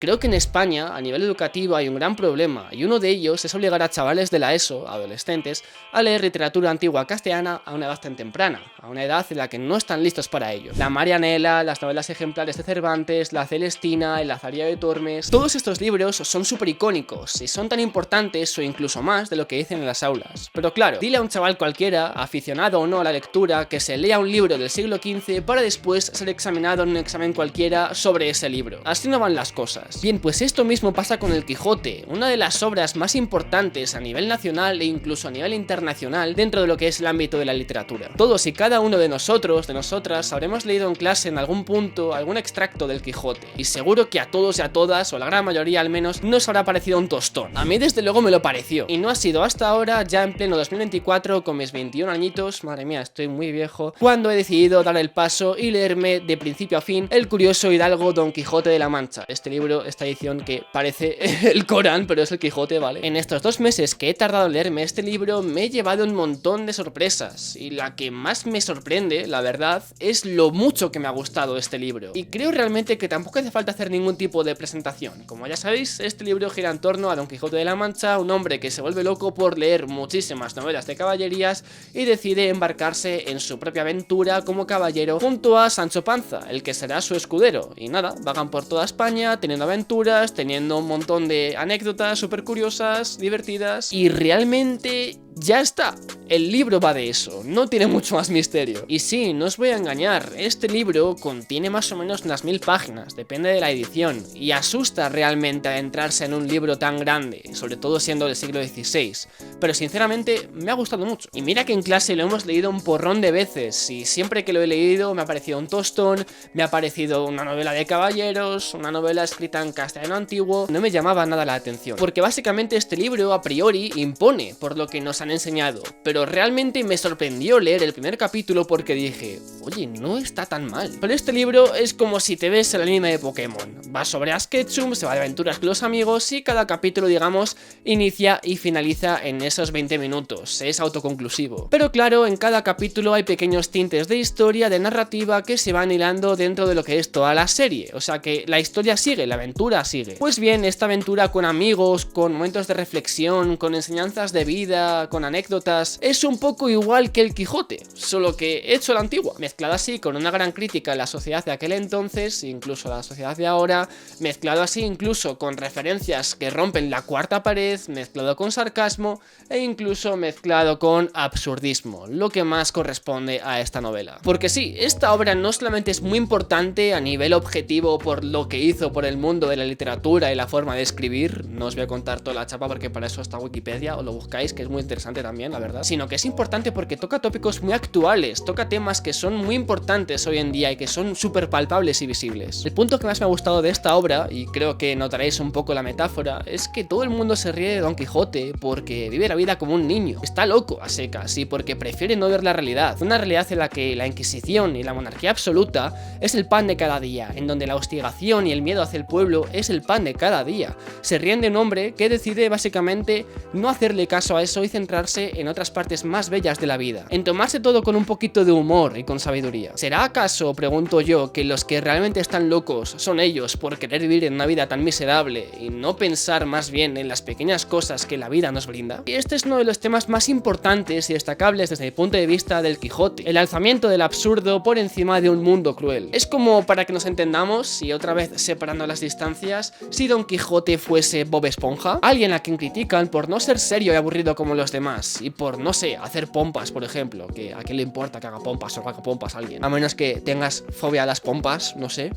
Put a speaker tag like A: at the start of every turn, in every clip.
A: Creo que en España, a nivel educativo, hay un gran problema, y uno de ellos es obligar a chavales de la ESO, adolescentes, a leer literatura antigua castellana a una edad tan temprana, a una edad en la que no están listos para ello. La Marianela, las novelas ejemplares de Cervantes, la Celestina, el Lazarillo de Tormes... Todos estos libros son súper icónicos, y son tan importantes o incluso más de lo que dicen en las aulas. Pero claro, dile a un chaval cualquiera, aficionado o no a la lectura, que se lea un libro del siglo XV para después ser examinado en un examen cualquiera sobre ese libro. Así no van las cosas. Bien, pues esto mismo pasa con El Quijote, una de las obras más importantes a nivel nacional e incluso a nivel internacional dentro de lo que es el ámbito de la literatura. Todos y cada uno de nosotros, de nosotras, habremos leído en clase en algún punto algún extracto del Quijote, y seguro que a todos y a todas, o a la gran mayoría al menos, nos habrá parecido un tostón. A mí desde luego me lo pareció, y no ha sido hasta ahora, ya en pleno 2024, con mis 21 añitos, madre mía, estoy muy viejo, cuando he decidido dar el paso y leerme de principio a fin el curioso hidalgo Don Quijote de la Mancha, este libro, esta edición que parece el Corán, pero es el Quijote, ¿vale? En estos 2 meses que he tardado en leerme este libro me he llevado un montón de sorpresas, y la que más me sorprende, la verdad, es lo mucho que me ha gustado este libro. Y creo realmente que tampoco hace falta hacer ningún tipo de presentación. Como ya sabéis, este libro gira en torno a Don Quijote de la Mancha, un hombre que se vuelve loco por leer muchísimas novelas de caballerías y decide embarcarse en su propia aventura como caballero junto a Sancho Panza, el que será su escudero. Y nada, vagan por toda España teniendo aventuras, teniendo un montón de anécdotas súper curiosas, divertidas, y realmente ya está. El libro va de eso, no tiene mucho más misterio. Y sí, no os voy a engañar, este libro contiene más o menos unas 1000 páginas, depende de la edición, y asusta realmente adentrarse en un libro tan grande, sobre todo siendo del siglo XVI, pero sinceramente me ha gustado mucho. Y mira que en clase lo hemos leído un porrón de veces, y siempre que lo he leído me ha parecido un tostón, me ha parecido una novela de caballeros, una novela escrita en castellano antiguo, no me llamaba nada la atención, porque básicamente este libro a priori impone por lo que nos han enseñado, pero realmente me sorprendió leer el primer capítulo porque dije, oye, no está tan mal. Pero este libro es como si te ves el anime de Pokémon, va sobre Ash Ketchum, se va de aventuras con los amigos y cada capítulo, digamos, inicia y finaliza en esos 20 minutos, es autoconclusivo. Pero claro, en cada capítulo hay pequeños tintes de historia, de narrativa que se van hilando dentro de lo que es toda la serie, o sea que la historia sigue, la aventura sigue. Pues bien, esta aventura con amigos, con momentos de reflexión, con enseñanzas de vida, con anécdotas, es un poco igual que El Quijote, solo que hecho a la antigua, mezclado así con una gran crítica a la sociedad de aquel entonces, incluso a la sociedad de ahora, mezclado así incluso con referencias que rompen la cuarta pared, mezclado con sarcasmo e incluso mezclado con absurdismo, lo que más corresponde a esta novela. Porque sí, esta obra no solamente es muy importante a nivel objetivo por lo que hizo por el mundo de la literatura y la forma de escribir, no os voy a contar toda la chapa porque para eso está Wikipedia, o lo buscáis, que es muy interesante también, la verdad, sino que es importante porque toca tópicos muy actuales, toca temas que son muy importantes hoy en día y que son súper palpables y visibles. El punto que más me ha gustado de esta obra, y creo que notaréis un poco la metáfora, es que todo el mundo se ríe de Don Quijote porque vive la vida como un niño, está loco a secas y porque prefiere no ver la realidad, una realidad en la que la Inquisición y la monarquía absoluta es el pan de cada día, en donde la hostigación y el miedo hacia el pueblo es el pan de cada día. Se ríen de un hombre que decide básicamente no hacerle caso a eso y centrarse en otras partes más bellas de la vida, en tomarse todo con un poquito de humor y con sabiduría. ¿Será acaso, pregunto yo, que los que realmente están locos son ellos por querer vivir en una vida tan miserable y no pensar más bien en las pequeñas cosas que la vida nos brinda? Y este es uno de los temas más importantes y destacables desde el punto de vista del Quijote, el alzamiento del absurdo por encima de un mundo cruel. Es como, para que nos entendamos, y otra vez separando las distancias, si Don Quijote fuese Bob Esponja, alguien a quien critican por no ser serio y aburrido como los demás, y por, no sé, hacer pompas, por ejemplo, que a quién le importa que haga pompas o que haga pompas a alguien, a menos que tengas fobia a las pompas, no sé.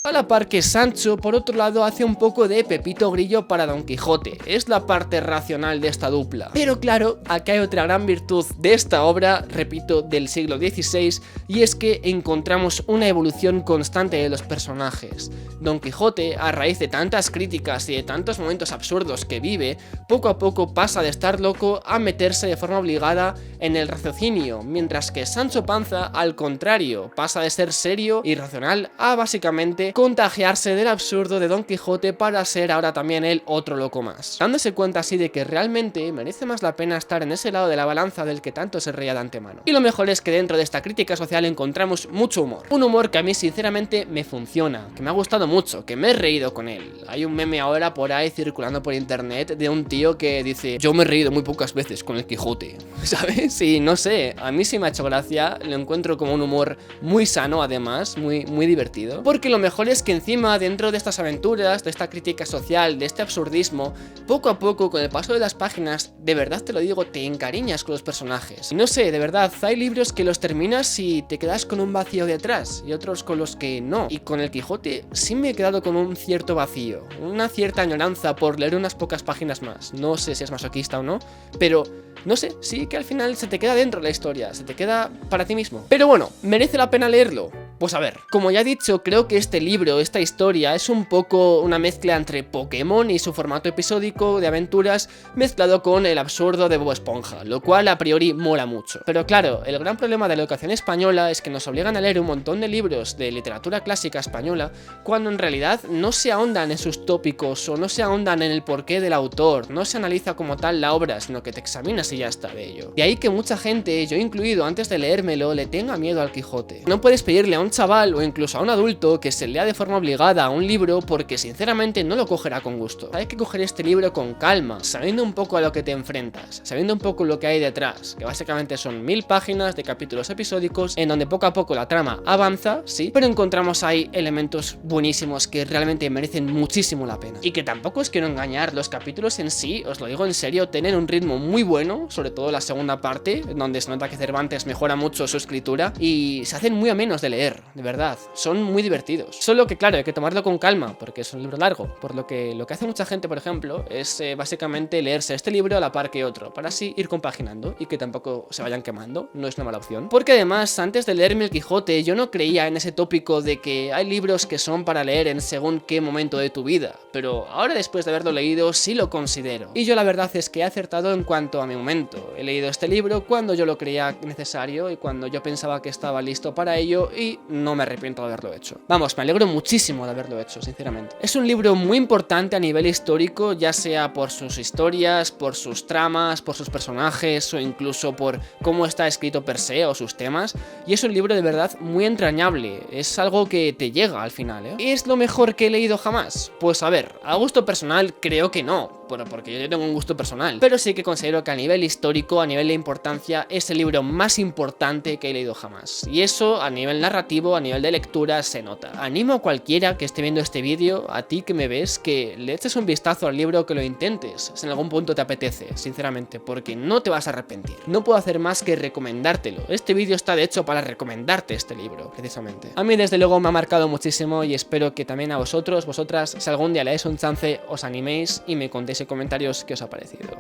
A: A la par que Sancho, por otro lado, hace un poco de Pepito Grillo para Don Quijote, es la parte racional de esta dupla. Pero claro, acá hay otra gran virtud de esta obra, repito, del siglo XVI, y es que encontramos una evolución constante de los personajes. Don Quijote, a raíz de tantas críticas y de tantos momentos absurdos que vive, poco a poco pasa de estar loco a meterse de forma obligada en el raciocinio, mientras que Sancho Panza, al contrario, pasa de ser serio y racional a básicamente contagiarse del absurdo de Don Quijote para ser ahora también él otro loco más, dándose cuenta así de que realmente merece más la pena estar en ese lado de la balanza del que tanto se reía de antemano. Y lo mejor es que dentro de esta crítica social encontramos mucho humor, un humor que a mí sinceramente me funciona, que me ha gustado mucho, que me he reído con él. Hay un meme ahora por ahí circulando por internet de un tío que dice: yo me he reído muy pocas veces con el Quijote, ¿sabes? Y no sé, a mí sí me ha hecho gracia, lo encuentro como un humor muy sano además, muy divertido, porque lo mejor es que encima dentro de estas aventuras, de esta crítica social, de este absurdismo, poco a poco con el paso de las páginas, de verdad te lo digo, te encariñas con los personajes. Y no sé, de verdad, hay libros que los terminas y te quedas con un vacío detrás, y otros con los que no. Y con el Quijote sí me he quedado con un cierto vacío, una cierta añoranza por leer unas pocas páginas más. No sé si es masoquista o no, pero no sé, sí que al final se te queda dentro la historia, se te queda para ti mismo. Pero bueno, ¿merece la pena leerlo? Pues a ver, como ya he dicho, creo que este libro, esta historia, es un poco una mezcla entre Pokémon y su formato episódico de aventuras mezclado con el absurdo de Bob Esponja, lo cual a priori mola mucho. Pero claro, el gran problema de la educación española es que nos obligan a leer un montón de libros de literatura clásica española cuando en realidad no se ahondan en sus tópicos o no se ahondan en el porqué del autor, no se analiza como tal la obra, sino que te examinas y ya está de ello. De ahí que mucha gente, yo incluido antes de leérmelo, le tenga miedo al Quijote. No puedes pedirle a un chaval o incluso a un adulto que se lea de forma obligada a un libro porque sinceramente no lo cogerá con gusto. Hay que coger este libro con calma, sabiendo un poco a lo que te enfrentas, sabiendo un poco lo que hay detrás, que básicamente son 1000 páginas de capítulos episódicos en donde poco a poco la trama avanza, sí, pero encontramos ahí elementos buenísimos que realmente merecen muchísimo la pena. Y que tampoco os quiero engañar, los capítulos en sí, os lo digo en serio, tienen un ritmo muy bueno, sobre todo la segunda parte, donde se nota que Cervantes mejora mucho su escritura y se hacen muy amenos de leer, de verdad, son muy divertidos. Solo que claro, hay que tomarlo con calma, porque es un libro largo, por lo que hace mucha gente, por ejemplo, es básicamente leerse este libro a la par que otro, para así ir compaginando y que tampoco se vayan quemando, no es una mala opción. Porque además, antes de leerme el Quijote, yo no creía en ese tópico de que hay libros que son para leer en según qué momento de tu vida, pero ahora después de haberlo leído sí lo considero. Y yo la verdad es que he acertado en cuanto a mi momento. He leído este libro cuando yo lo creía necesario y cuando yo pensaba que estaba listo para ello y no me arrepiento de haberlo hecho. Vamos, me alegro muchísimo de haberlo hecho, sinceramente. Es un libro muy importante a nivel histórico, ya sea por sus historias, por sus tramas, por sus personajes o incluso por cómo está escrito per se o sus temas, y es un libro de verdad muy entrañable, es algo que te llega al final, ¿eh? ¿Es lo mejor que he leído jamás? Pues a ver, a gusto personal creo que no, porque yo tengo un gusto personal, pero sí que considero que a nivel histórico, a nivel de importancia, es el libro más importante que he leído jamás, y eso a nivel narrativo, a nivel de lectura se nota. Animo a cualquiera que esté viendo este vídeo, a ti que me ves, que le eches un vistazo al libro, que lo intentes, si en algún punto te apetece, sinceramente, porque no te vas a arrepentir. No puedo hacer más que recomendártelo. Este vídeo está de hecho para recomendarte este libro, precisamente. A mí desde luego me ha marcado muchísimo y espero que también a vosotros, vosotras, si algún día le dais un chance, os animéis y me contéis en comentarios qué os ha parecido.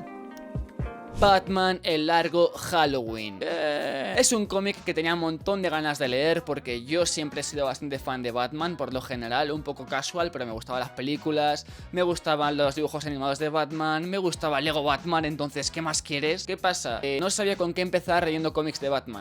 A: Batman, el largo Halloween. Es un cómic que tenía un montón de ganas de leer porque yo siempre he sido bastante fan de Batman, por lo general, un poco casual, pero me gustaban las películas, me gustaban los dibujos animados de Batman, me gustaba Lego Batman, entonces, ¿qué más quieres? ¿Qué pasa? No sabía con qué empezar leyendo cómics de Batman.